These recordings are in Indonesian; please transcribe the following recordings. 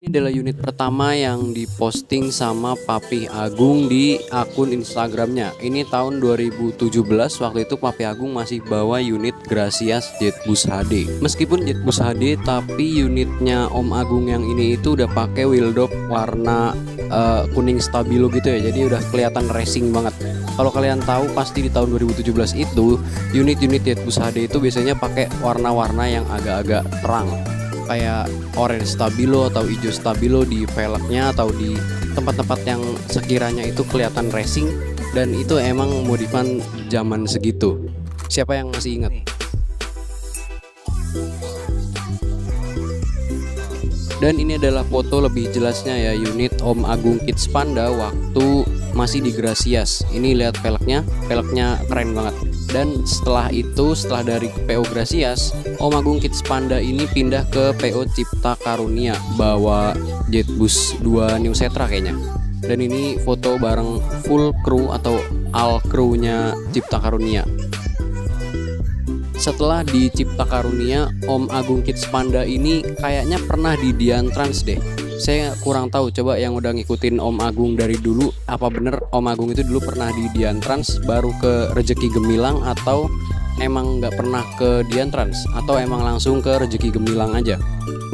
Ini adalah unit pertama yang diposting sama Papi Agung di akun Instagramnya. Ini tahun 2017, waktu itu Papi Agung masih bawa unit Gracias Jetbus HD. Meskipun Jetbus HD, tapi unitnya Om Agung yang ini itu udah pakai wheel dop warna kuning stabilo gitu ya. Jadi udah kelihatan racing banget. Kalau kalian tahu pasti di tahun 2017 itu unit-unit Jetbus HD itu biasanya pakai warna-warna yang agak-agak terang, kayak orange stabilo atau hijau stabilo di velgnya atau di tempat-tempat yang sekiranya itu kelihatan racing, dan itu emang modifan zaman segitu. Siapa yang masih ingat? Dan ini adalah foto lebih jelasnya ya unit Om Agung Kids Panda waktu masih di Gracias. Ini lihat velgnya keren banget. Dan setelah itu, setelah dari PO Gracias, Om Agung Kids Panda ini pindah ke PO Cipta Karunia, bawa Jetbus 2 New Setra kayaknya. Dan ini foto bareng full crew atau all crew-nya Cipta Karunia. Setelah di Cipta Karunia, Om Agung Kids Panda ini kayaknya pernah di Dian Trans deh. Saya kurang tahu, coba yang udah ngikutin Om Agung dari dulu, apa bener Om Agung itu dulu pernah di Dian Trans baru ke Rezeki Gemilang, atau emang nggak pernah ke Dian Trans, atau emang langsung ke Rezeki Gemilang aja.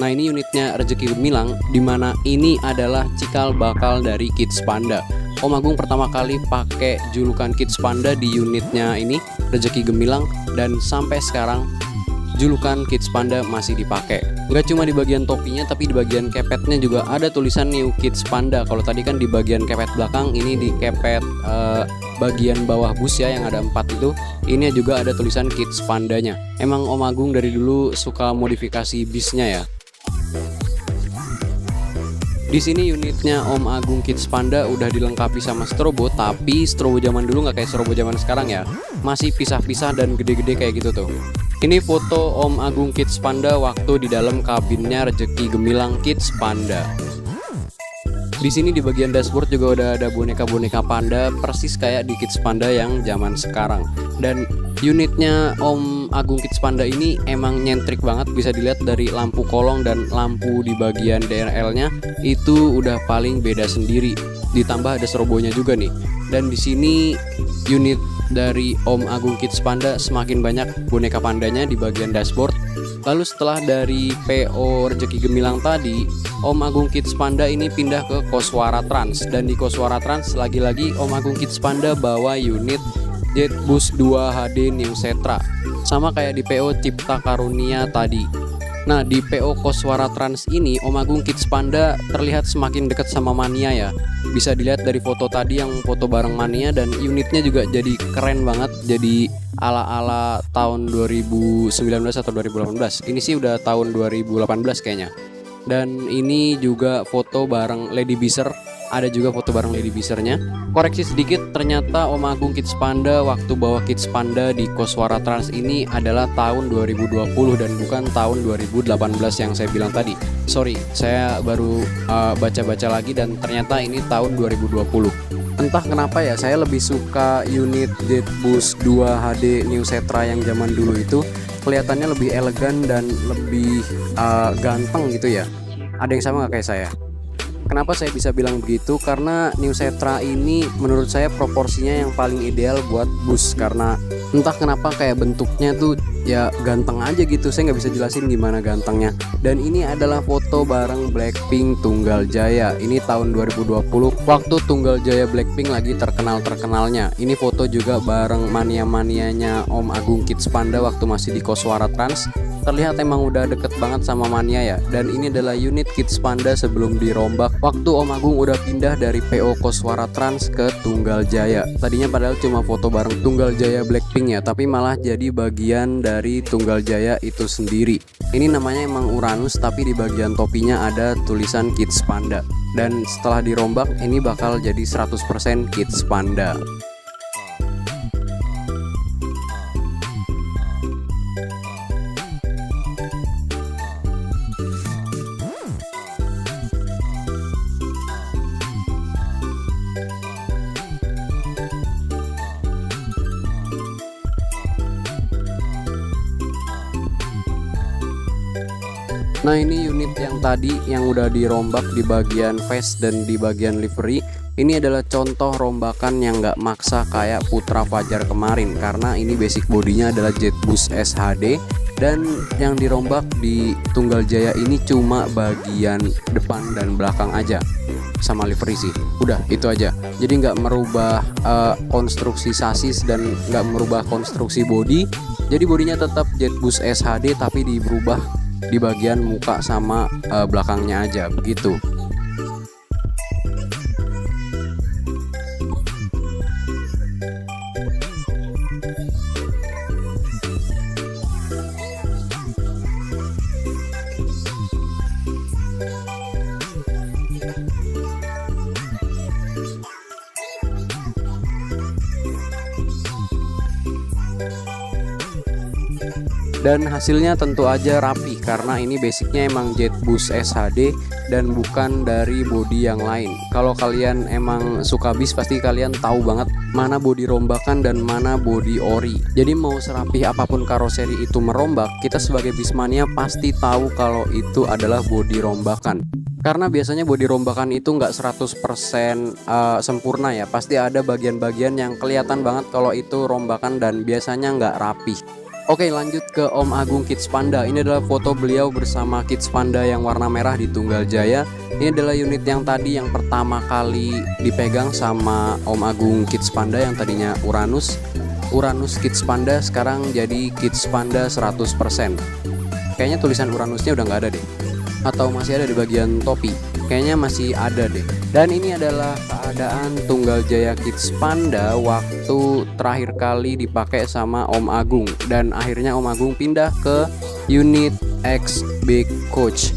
Nah, ini unitnya Rezeki Gemilang, dimana ini adalah cikal bakal dari Kids Panda. Om Agung pertama kali pakai julukan Kids Panda di unitnya ini Rezeki Gemilang, dan sampai sekarang julukan Kids Panda masih dipakai. Nggak cuma di bagian topinya, tapi di bagian kepetnya juga ada tulisan New Kids Panda. Kalau tadi kan di bagian kepet belakang, ini di kepet bagian bawah bus ya yang ada 4 itu, ini juga ada tulisan Kids Pandanya. Emang Om Agung dari dulu suka modifikasi bisnya ya. Di sini unitnya Om Agung Kids Panda udah dilengkapi sama strobo, tapi strobo zaman dulu nggak kayak strobo zaman sekarang ya. Masih pisah-pisah dan gede-gede kayak gitu tuh. Ini foto Om Agung Kids Panda waktu di dalam kabinnya Rezeki Gemilang Kids Panda. Di sini di bagian dashboard juga udah ada boneka-boneka panda persis kayak di Kids Panda yang zaman sekarang. Dan unitnya Om Agung Kids Panda ini emang nyentrik banget, bisa dilihat dari lampu kolong dan lampu di bagian DRL-nya itu udah paling beda sendiri. Ditambah ada strobonya juga nih. Dan di sini unit dari Om Agung Kids Panda semakin banyak boneka pandanya di bagian dashboard. Lalu setelah dari PO Rezeki Gemilang tadi, Om Agung Kids Panda ini pindah ke Koswara Trans, dan di Koswara Trans lagi-lagi Om Agung Kids Panda bawa unit Jetbus 2 HD New Setra, sama kayak di PO Cipta Karunia tadi. Nah, di PO Koswara Trans ini Om Agung Kids Panda terlihat semakin dekat sama Mania ya. Bisa dilihat dari foto tadi yang foto bareng Mania, dan unitnya juga jadi keren banget, jadi ala-ala tahun 2019 atau 2018. Ini sih udah tahun 2018 kayaknya. Dan ini juga foto bareng Lady Biser, ada juga foto bareng Lady Bisernya. Koreksi sedikit, ternyata Om Agung Kids Panda waktu bawa Kids Panda di Koswara Trans ini adalah tahun 2020 dan bukan tahun 2018 yang saya bilang tadi. Sorry, saya baru baca-baca lagi dan ternyata ini tahun 2020. Entah kenapa ya, saya lebih suka unit Jetbus 2 HD New Setra yang zaman dulu itu. Kelihatannya lebih elegan dan lebih ganteng gitu ya. Ada yang sama nggak kayak saya? Kenapa saya bisa bilang begitu? Karena New Setra ini menurut saya proporsinya yang paling ideal buat bus, karena entah kenapa kayak bentuknya tuh ya ganteng aja gitu. Saya nggak bisa jelasin gimana gantengnya. Dan ini adalah foto bareng Blackpink Tunggal Jaya. Ini tahun 2020 waktu Tunggal Jaya Blackpink lagi terkenal-terkenalnya. Ini foto juga bareng mania-manianya Om Agung Kids Panda waktu masih di Koswara Trans. Terlihat emang udah deket banget sama Mania ya. Dan ini adalah unit Kids Panda sebelum dirombak waktu Om Agung udah pindah dari PO Koswara Trans ke Tunggal Jaya. Tadinya padahal cuma foto bareng Tunggal Jaya Blackpink ya, tapi malah jadi bagian dari Tunggal Jaya itu sendiri. Ini namanya emang Uranus, tapi di bagian topinya ada tulisan Kids Panda. Dan setelah dirombak ini bakal jadi 100% Kids Panda. Nah, ini unit yang tadi yang udah dirombak di bagian face dan di bagian livery. Ini adalah contoh rombakan yang nggak maksa kayak Putra Fajar kemarin, karena ini basic bodinya adalah Jetbus SHD, dan yang dirombak di Tunggal Jaya ini cuma bagian depan dan belakang aja sama livery sih. Udah itu aja. Jadi nggak merubah konstruksi sasis dan nggak merubah konstruksi bodi. Jadi bodinya tetap Jetbus SHD tapi diberubah di bagian muka sama belakangnya aja begitu. Dan hasilnya tentu aja rapi karena ini basicnya emang Jetbus SHD dan bukan dari bodi yang lain. Kalau kalian emang suka bis pasti kalian tahu banget mana bodi rombakan dan mana bodi ori. Jadi mau serapih apapun karoseri itu merombak, kita sebagai bismania pasti tahu kalau itu adalah bodi rombakan. Karena biasanya bodi rombakan itu nggak 100% sempurna ya. Pasti ada bagian-bagian yang kelihatan banget kalau itu rombakan dan biasanya nggak rapih. Oke, lanjut ke Om Agung Kids Panda. Ini adalah foto beliau bersama Kids Panda yang warna merah di Tunggal Jaya. Ini adalah unit yang tadi yang pertama kali dipegang sama Om Agung Kids Panda yang tadinya Uranus Kids Panda, sekarang jadi Kids Panda 100%. Kayaknya tulisan Uranusnya udah nggak ada deh. Atau masih ada di bagian topi. Kayaknya masih ada deh. Dan ini adalah keadaan Tunggal Jaya Kids Panda waktu terakhir kali dipakai sama Om Agung. Dan akhirnya Om Agung pindah ke unit X B Coach.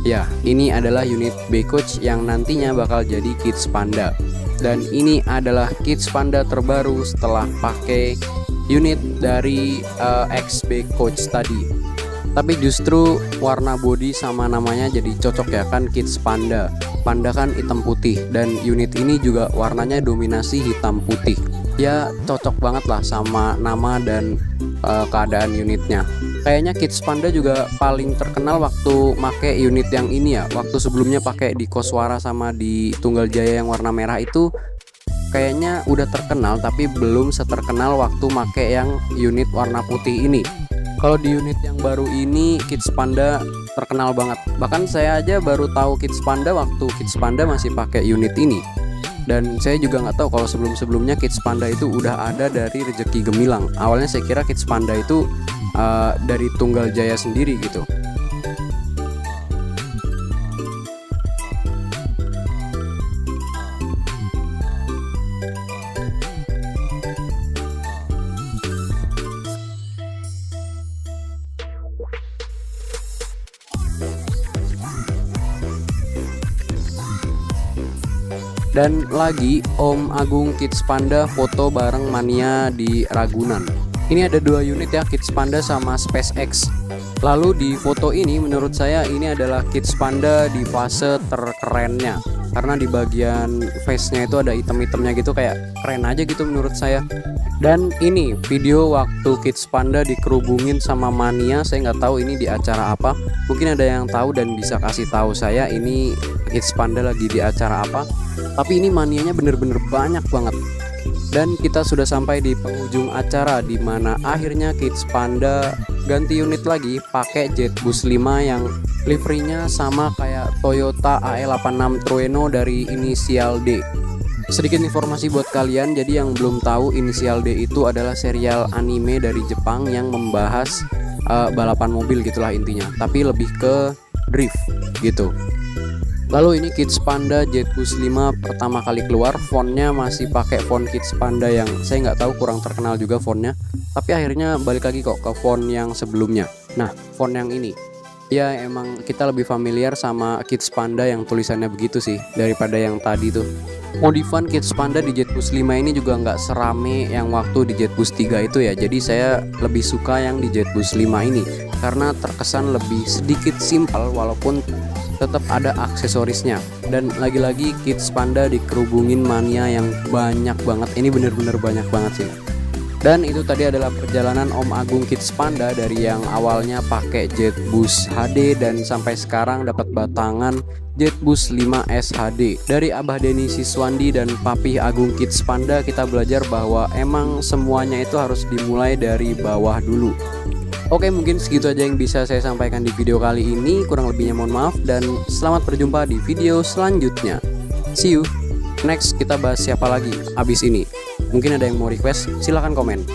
Ya, ini adalah unit B Coach yang nantinya bakal jadi Kids Panda. Dan ini adalah Kids Panda terbaru setelah pakai unit dari X B Coach tadi. Tapi justru warna bodi sama namanya jadi cocok ya kan, Kids Panda. Panda kan hitam putih dan unit ini juga warnanya dominasi hitam putih. Ya cocok banget lah sama nama dan keadaan unitnya. Kayaknya Kids Panda juga paling terkenal waktu make unit yang ini ya. Waktu sebelumnya pakai di Koswara sama di Tunggal Jaya yang warna merah itu kayaknya udah terkenal, tapi belum seterkenal waktu make yang unit warna putih ini. Kalau di unit yang baru ini Kids Panda terkenal banget. Bahkan saya aja baru tahu Kids Panda waktu Kids Panda masih pakai unit ini. Dan saya juga nggak tahu kalau sebelum-sebelumnya Kids Panda itu udah ada dari Rezeki Gemilang. Awalnya saya kira Kids Panda itu dari Tunggal Jaya sendiri gitu. Dan lagi Om Agung Kids Panda foto bareng mania di Ragunan. Ini ada dua unit ya, Kids Panda sama SpaceX. Lalu di foto ini menurut saya ini adalah Kids Panda di fase terkerennya. Karena di bagian face-nya itu ada item-itemnya gitu, kayak keren aja gitu menurut saya. Dan ini video waktu Kids Panda dikerubungin sama mania. Saya nggak tahu ini di acara apa. Mungkin ada yang tahu dan bisa kasih tahu saya ini Kids Panda lagi di acara apa. Tapi ini manianya bener-bener banyak banget. Dan kita sudah sampai di penghujung acara, di mana akhirnya Kids Panda ganti unit lagi pakai Jetbus 5 yang liverynya sama kayak Toyota AE86 Trueno dari inisial D. Sedikit informasi buat kalian, jadi yang belum tahu, inisial D itu adalah serial anime dari Jepang yang membahas balapan mobil gitulah intinya, tapi lebih ke drift gitu. Lalu ini Kids Panda Jetbus 5 pertama kali keluar, fontnya masih pakai font Kids Panda yang saya nggak tahu, kurang terkenal juga fontnya. Tapi akhirnya balik lagi kok ke font yang sebelumnya. Nah, font yang ini, ya emang kita lebih familiar sama Kids Panda yang tulisannya begitu sih daripada yang tadi tuh. Modifan Kids Panda di Jetbus 5 ini juga nggak serame yang waktu di Jetbus 3 itu ya. Jadi saya lebih suka yang di Jetbus 5 ini karena terkesan lebih sedikit simpel walaupun tetap ada aksesorisnya. Dan lagi-lagi Kids Panda dikerubungin mania yang banyak banget. Ini bener-bener banyak banget sih. Dan itu tadi adalah perjalanan Om Agung Kids Panda dari yang awalnya pakai Jetbus HD dan sampai sekarang dapat batangan Jetbus 5S HD. Dari Abah Denny Siswandi dan Papih Agung Kids Panda kita belajar bahwa emang semuanya itu harus dimulai dari bawah dulu. Oke, mungkin segitu aja yang bisa saya sampaikan di video kali ini. Kurang lebihnya mohon maaf dan selamat berjumpa di video selanjutnya. See you. Next kita bahas siapa lagi abis ini. Mungkin ada yang mau request, silahkan komen.